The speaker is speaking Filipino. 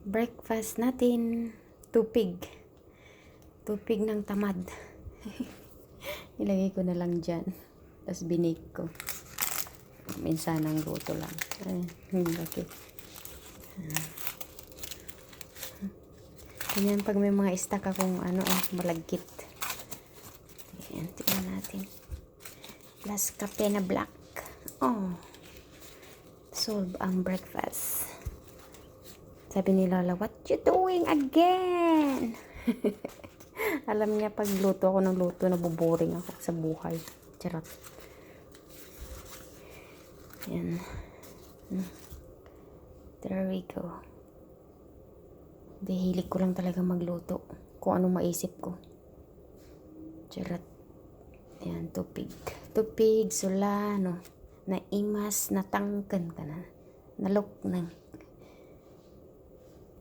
breakfast natin, tupig ng tamad. Ilagay ko na lang dyan, tapos binake ko. Minsan ang luto lang. Ay, bakit? Ganyan pag may mga stock akong malagkit. Ayan, tingnan natin. Plus kape na black. Oh, solve ang breakfast. Sabi ni Lola, what you doing again? Alam niya pag luto ako ng luto, nabuboring ako sa buhay. Charot. Ayan. There we go. Hilig ko lang talaga magluto. Kung anong maisip ko. Charot. Ayan, tupig. Tupig, sulano. Naimas, natangkan ka na. Nalok ng